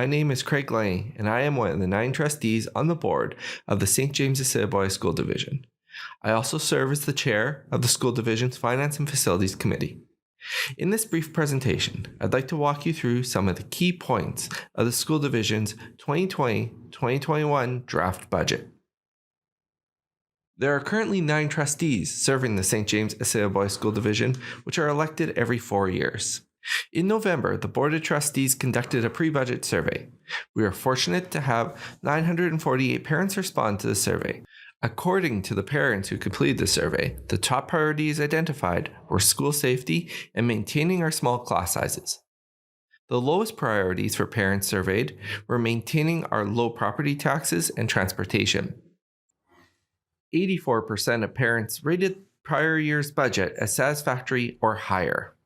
my name is Craig Glennie, and I am one of the 9 trustees on the board of the St. James-Assiniboia School Division. I also serve as the chair of the School Division's Finance and Facilities Committee. In this brief presentation, I'd like to walk you through some of the key points of the School Division's 2020-2021 draft budget. There are currently 9 trustees serving the St. James-Assiniboia School Division, which are elected every 4 years. In November, the Board of Trustees conducted a pre-budget survey. We are fortunate to have 948 parents respond to the survey. According to the parents who completed the survey, the top priorities identified were school safety and maintaining our small class sizes. The lowest priorities for parents surveyed were maintaining our low property taxes and transportation. 84% of parents rated prior year's budget as satisfactory or higher.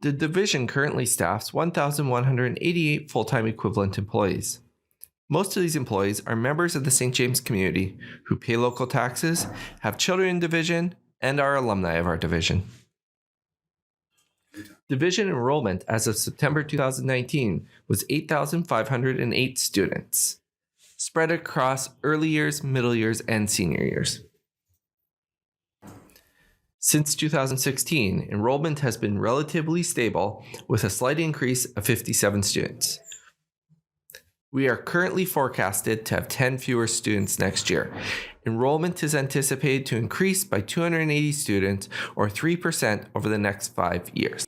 The division currently staffs 1,188 full-time equivalent employees. Most of these employees are members of the St. James community who pay local taxes, have children in division, and are alumni of our division. Division enrollment as of September 2019 was 8,508 students, spread across early years, middle years, and senior years. Since 2016, enrollment has been relatively stable with a slight increase of 57 students. We are currently forecasted to have 10 fewer students next year. Enrollment is anticipated to increase by 280 students or 3% over the next 5 years.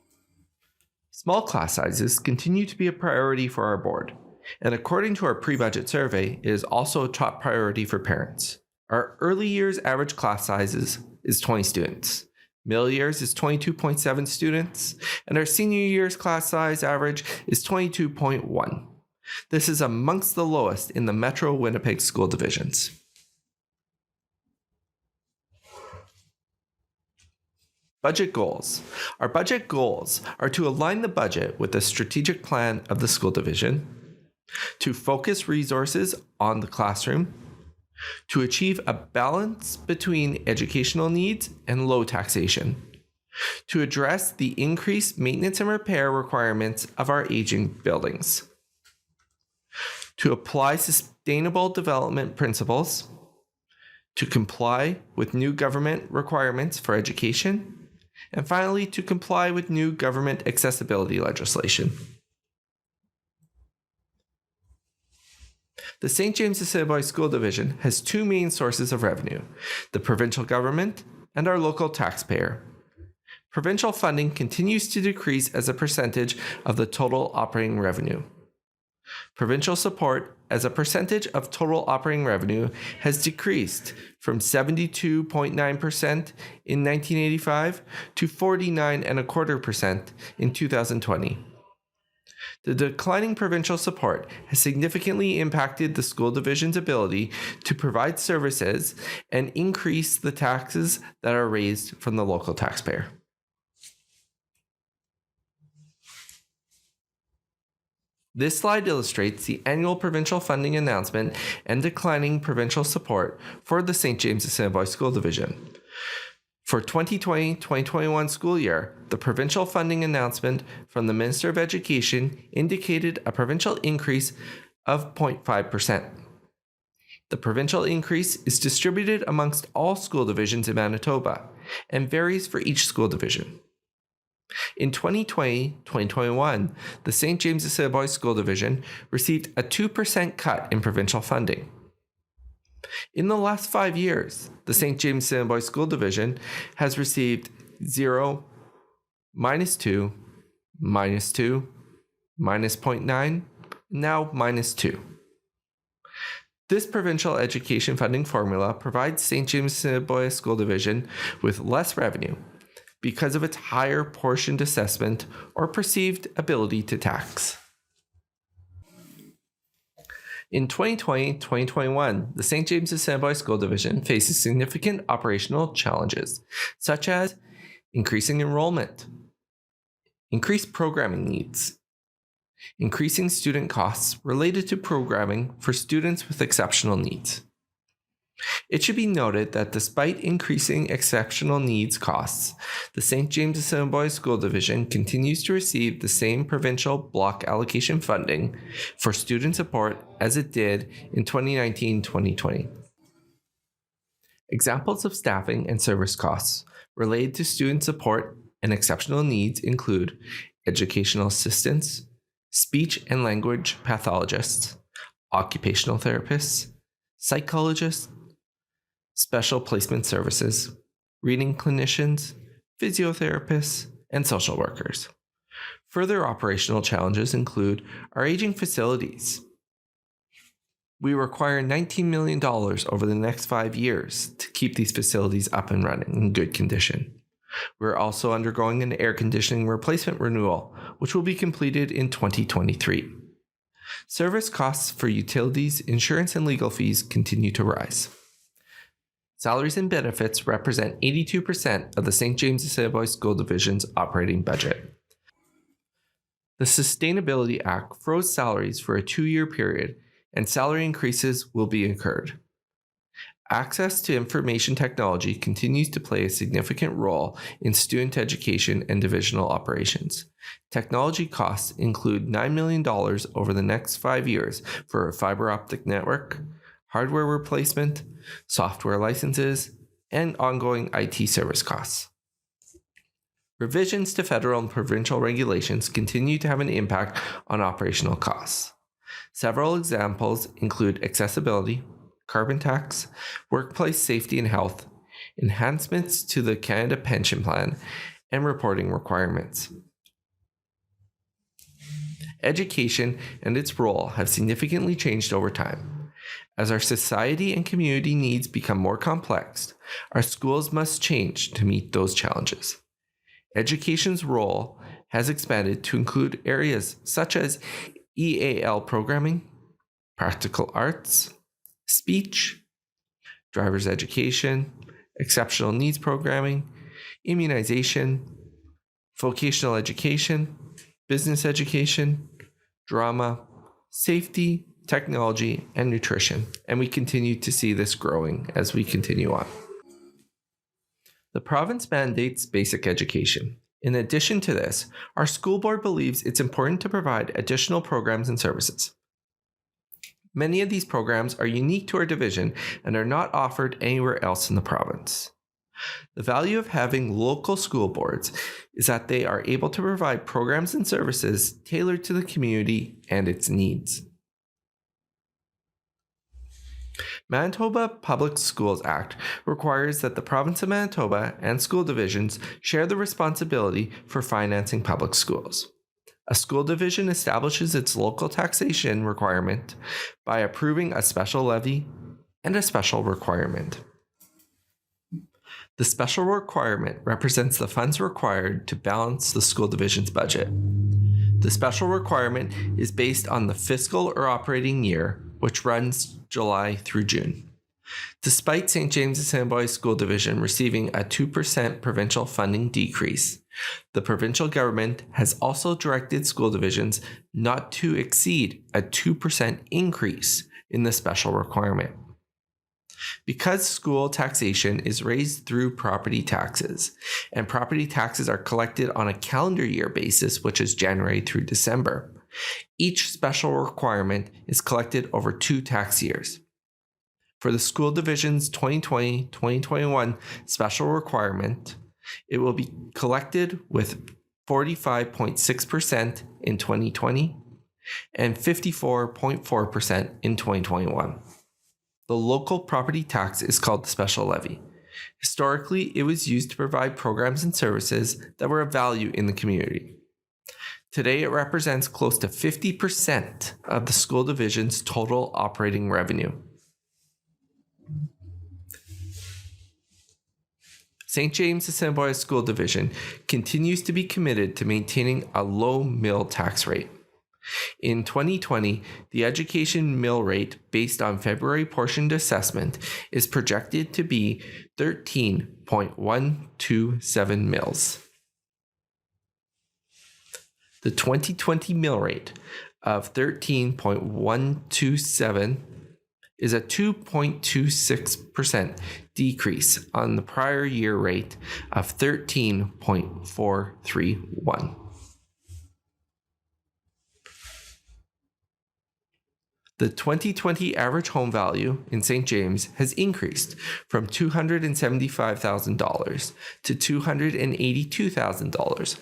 Small class sizes continue to be a priority for our board, and according to our pre-budget survey, it is also a top priority for parents. Our early years average class sizes is 20 students. Middle years is 22.7 students, and our senior year's class size average is 22.1. This is amongst the lowest in the Metro Winnipeg school divisions. Budget goals. Our budget goals are to align the budget with the strategic plan of the school division, to focus resources on the classroom, to achieve a balance between educational needs and low taxation, to address the increased maintenance and repair requirements of our aging buildings, to apply sustainable development principles, to comply with new government requirements for education, and finally, to comply with new government accessibility legislation. The St. James-Assiniboia School Division has 2 main sources of revenue, the provincial government and our local taxpayer. Provincial funding continues to decrease as a percentage of the total operating revenue. Provincial support as a percentage of total operating revenue has decreased from 72.9% in 1985 to 49.25% in 2020. The declining provincial support has significantly impacted the school division's ability to provide services and increase the taxes that are raised from the local taxpayer. This slide illustrates the annual provincial funding announcement and declining provincial support for the St. James-Assiniboia School Division. For 2020-2021 school year, the provincial funding announcement from the Minister of Education indicated a provincial increase of 0.5%. The provincial increase is distributed amongst all school divisions in Manitoba and varies for each school division. In 2020-2021, the St. James-Assiniboia School Division received a 2% cut in provincial funding. In the last 5 years, the St. James-Assiniboia School Division has received 0, -2, -2, -0.9, now -2. This provincial education funding formula provides St. James-Assiniboia School Division with less revenue because of its higher portioned assessment or perceived ability to tax. In 2020-2021, the St. James-Assiniboia School Division faces significant operational challenges, such as increasing enrollment, increased programming needs, increasing student costs related to programming for students with exceptional needs, It should be noted that despite increasing exceptional needs costs, the St. James-Assiniboia School Division continues to receive the same provincial block allocation funding for student support as it did in 2019-2020. Examples of staffing and service costs related to student support and exceptional needs include educational assistants, speech and language pathologists, occupational therapists, psychologists, special placement services, reading clinicians, physiotherapists, and social workers. Further operational challenges include our aging facilities. We require $19 million over the next 5 years to keep these facilities up and running in good condition. We're also undergoing an air conditioning replacement renewal, which will be completed in 2023. Service costs for utilities, insurance, and legal fees continue to rise. Salaries and benefits represent 82% of the St. James-Assiniboia School Division's operating budget. The Sustainability Act froze salaries for a 2-year period, and salary increases will be incurred. Access to information technology continues to play a significant role in student education and divisional operations. Technology costs include $9 million over the next 5 years for a fiber optic network, hardware replacement, software licenses, and ongoing IT service costs. Revisions to federal and provincial regulations continue to have an impact on operational costs. Several examples include accessibility, carbon tax, workplace safety and health, enhancements to the Canada Pension Plan, and reporting requirements. Education and its role have significantly changed over time. As our society and community needs become more complex, our schools must change to meet those challenges. Education's role has expanded to include areas such as EAL programming, practical arts, speech, driver's education, exceptional needs programming, immunization, vocational education, business education, drama, safety, technology, and nutrition. And we continue to see this growing as we continue on. The province mandates basic education. In addition to this, our school board believes it's important to provide additional programs and services. Many of these programs are unique to our division and are not offered anywhere else in the province. The value of having local school boards is that they are able to provide programs and services tailored to the community and its needs. Manitoba Public Schools Act requires that the province of Manitoba and school divisions share the responsibility for financing public schools. A school division establishes its local taxation requirement by approving a special levy and a special requirement. The special requirement represents the funds required to balance the school division's budget. The special requirement is based on the fiscal or operating year, which runs July through June. Despite St. James-Assiniboia School Division receiving a 2% provincial funding decrease, the provincial government has also directed school divisions not to exceed a 2% increase in the special requirement. Because school taxation is raised through property taxes, and property taxes are collected on a calendar year basis, which is January through December, each special requirement is collected over 2 tax years. For the school division's 2020-2021 special requirement, it will be collected with 45.6% in 2020 and 54.4% in 2021. The local property tax is called the special levy. Historically, it was used to provide programs and services that were of value in the community. Today, it represents close to 50% of the school division's total operating revenue. St. James-Assiniboia School Division continues to be committed to maintaining a low mill tax rate. In 2020, the education mill rate based on February portioned assessment is projected to be 13.127 mills. The 2020 mill rate of 13.127 is a 2.26% decrease on the prior year rate of 13.431. The 2020 average home value in St. James has increased from $275,000 to $282,000.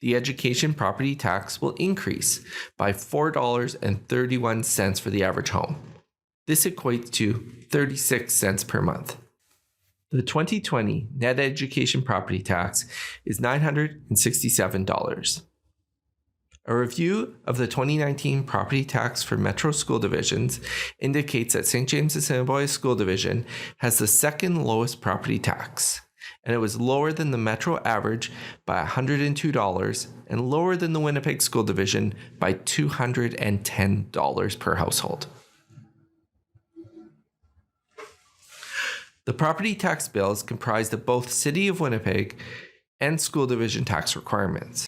The education property tax will increase by $4.31 for the average home. This equates to 36 cents per month. The 2020 net education property tax is $967. A review of the 2019 property tax for Metro school divisions indicates that St. James-Assiniboia School Division has the second lowest property tax, and it was lower than the Metro average by $102 and lower than the Winnipeg School Division by $210 per household. The property tax bill is comprised of both City of Winnipeg and School Division tax requirements.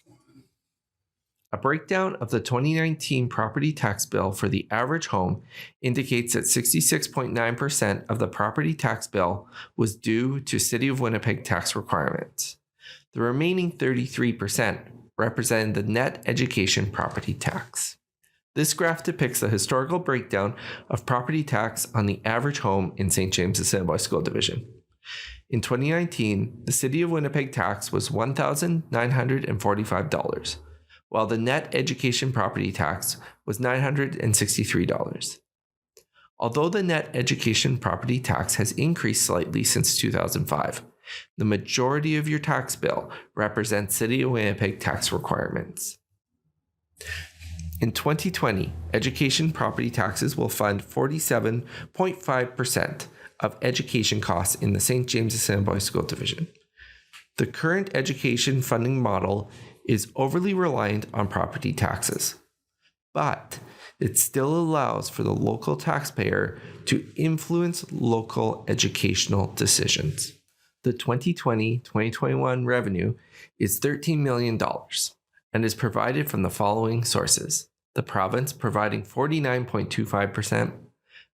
A breakdown of the 2019 property tax bill for the average home indicates that 66.9% of the property tax bill was due to City of Winnipeg tax requirements. The remaining 33% represented the net education property tax. This graph depicts the historical breakdown of property tax on the average home in St. James-Assiniboia School Division. In 2019, the City of Winnipeg tax was $1,945. While the net education property tax was $963. Although the net education property tax has increased slightly since 2005, the majority of your tax bill represents City of Winnipeg tax requirements. In 2020, education property taxes will fund 47.5% of education costs in the St. James-Assiniboia School Division. The current education funding model is overly reliant on property taxes, but it still allows for the local taxpayer to influence local educational decisions. The 2020-2021 revenue is $13 million and is provided from the following sources: the province providing 49.25%,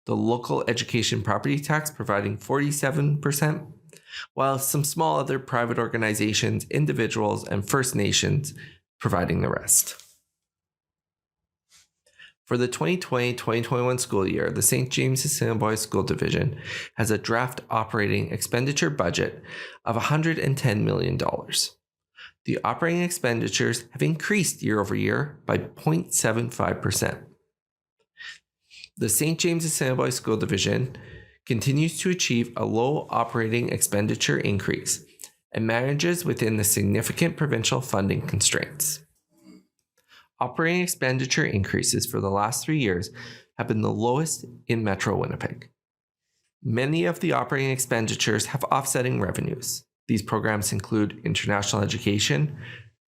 the local education property tax providing 47%, while some small other private organizations, individuals, and First Nations providing the rest. For the 2020-2021 school year, the St. James-Assiniboia School Division has a draft operating expenditure budget of $110 million. The operating expenditures have increased year over year by 0.75%. The St. James-Assiniboia School Division continues to achieve a low operating expenditure increase and manages within the significant provincial funding constraints. Operating expenditure increases for the last 3 years have been the lowest in Metro Winnipeg. Many of the operating expenditures have offsetting revenues. These programs include international education,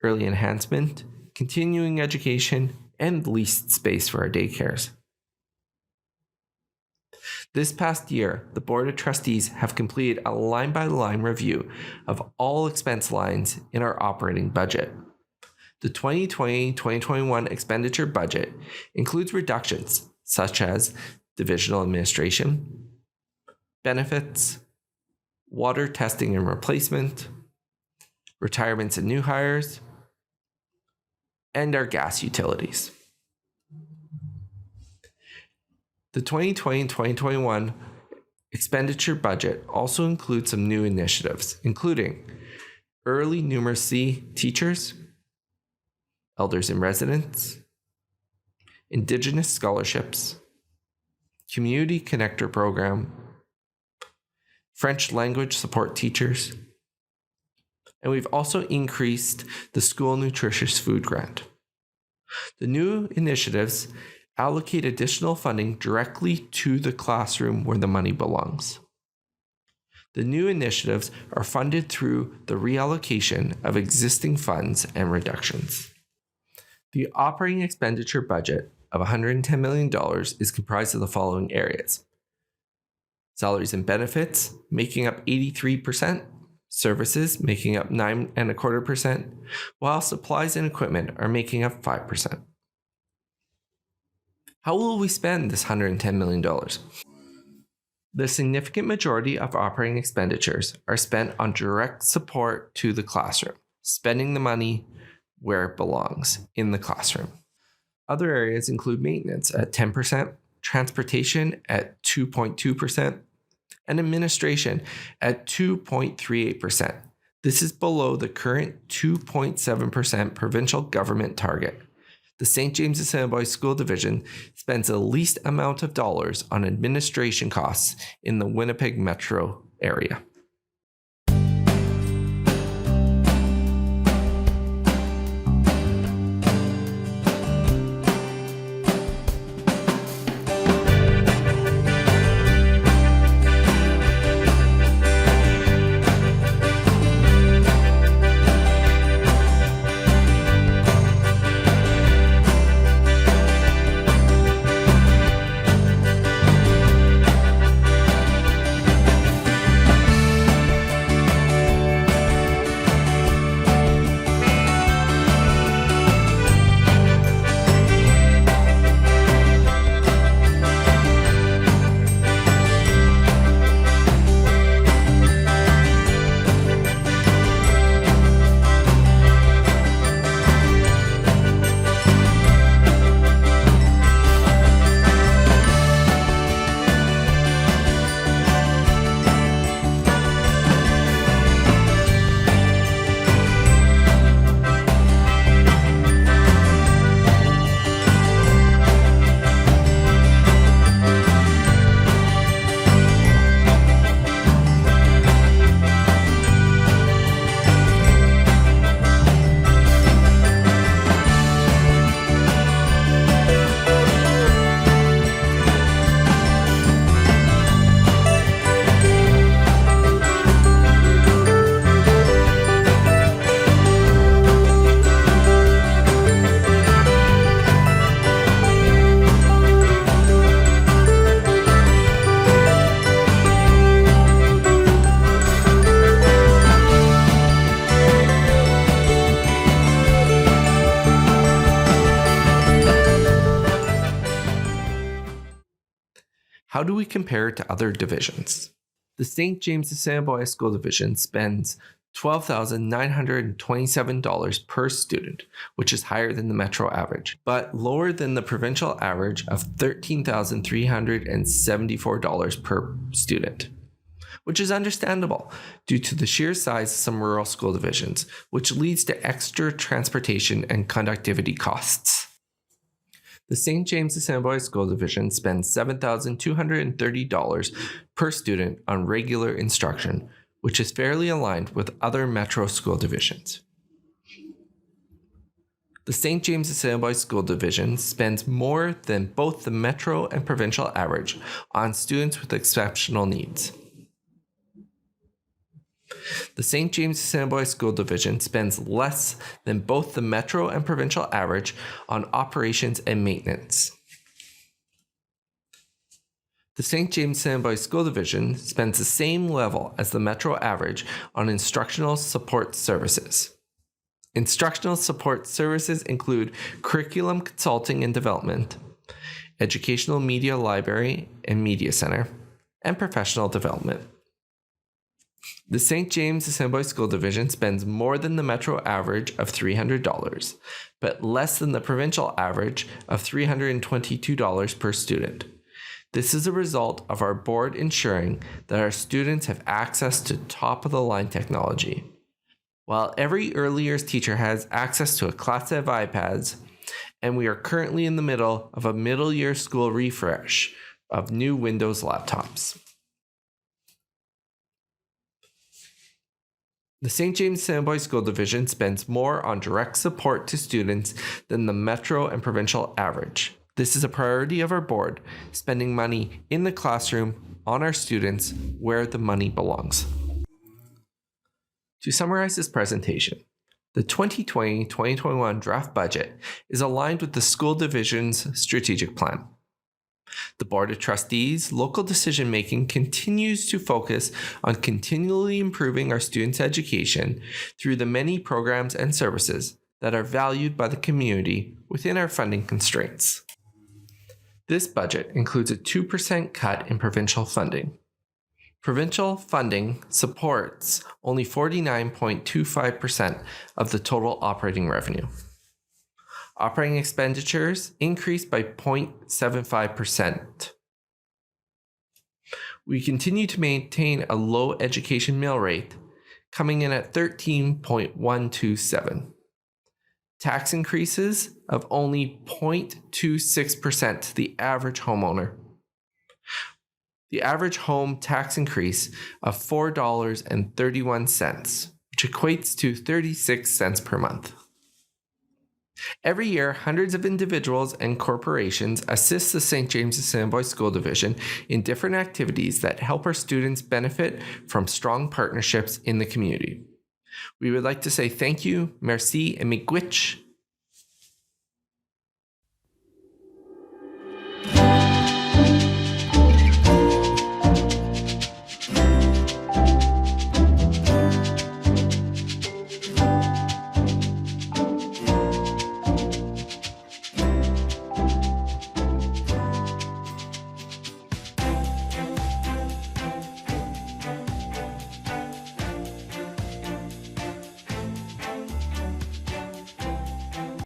early enhancement, continuing education, and leased space for our daycares. This past year, the Board of Trustees have completed a line-by-line review of all expense lines in our operating budget. The 2020-2021 expenditure budget includes reductions such as divisional administration, benefits, water testing and replacement, retirements and new hires, and our gas utilities. The 2020-2021 expenditure budget also includes some new initiatives, including early numeracy teachers, elders in residence, Indigenous scholarships, community connector program, French language support teachers, and we've also increased the school nutritious food grant. The new initiatives allocate additional funding directly to the classroom where the money belongs. The new initiatives are funded through the reallocation of existing funds and reductions. The operating expenditure budget of $110 million is comprised of the following areas: salaries and benefits, making up 83%, services making up 9.25%, while supplies and equipment are making up 5%. How will we spend this $110 million? The significant majority of operating expenditures are spent on direct support to the classroom, spending the money where it belongs, in the classroom. Other areas include maintenance at 10%, transportation at 2.2%, and administration at 2.38%. This is below the current 2.7% provincial government target. The St. James-Assiniboia School Division spends the least amount of dollars on administration costs in the Winnipeg metro area. How do we compare to other divisions? The St. James-Assiniboia School Division spends $12,927 per student, which is higher than the metro average, but lower than the provincial average of $13,374 per student, which is understandable due to the sheer size of some rural school divisions, which leads to extra transportation and conductivity costs. The St. James-Assiniboia School Division spends $7,230 per student on regular instruction, which is fairly aligned with other metro school divisions. The St. James-Assiniboia School Division spends more than both the metro and provincial average on students with exceptional needs. The St. James-Assiniboia School Division spends less than both the metro and provincial average on operations and maintenance. The St. James-Assiniboia School Division spends the same level as the metro average on instructional support services. Instructional support services include curriculum consulting and development, educational media library and media center, and professional development. The St. James-Assiniboia School Division spends more than the metro average of $300, but less than the provincial average of $322 per student. This is a result of our board ensuring that our students have access to top-of-the-line technology. While every early years teacher has access to a class of iPads, and we are currently in the middle of a middle year school refresh of new Windows laptops. The St. James-Assiniboia School Division spends more on direct support to students than the metro and provincial average. This is a priority of our board, spending money in the classroom on our students where the money belongs. To summarize this presentation, the 2020-2021 draft budget is aligned with the school division's strategic plan. The Board of Trustees' local decision-making continues to focus on continually improving our students' education through the many programs and services that are valued by the community within our funding constraints. This budget includes a 2% cut in provincial funding. Provincial funding supports only 49.25% of the total operating revenue. Operating expenditures increased by 0.75%. We continue to maintain a low education meal rate, coming in at 13.127. Tax increases of only 0.26% to the average homeowner. The average home tax increase of $4.31, which equates to 36 cents per month. Every year, hundreds of individuals and corporations assist the St. James-Assiniboia School Division in different activities that help our students benefit from strong partnerships in the community. We would like to say thank you, merci, and miigwech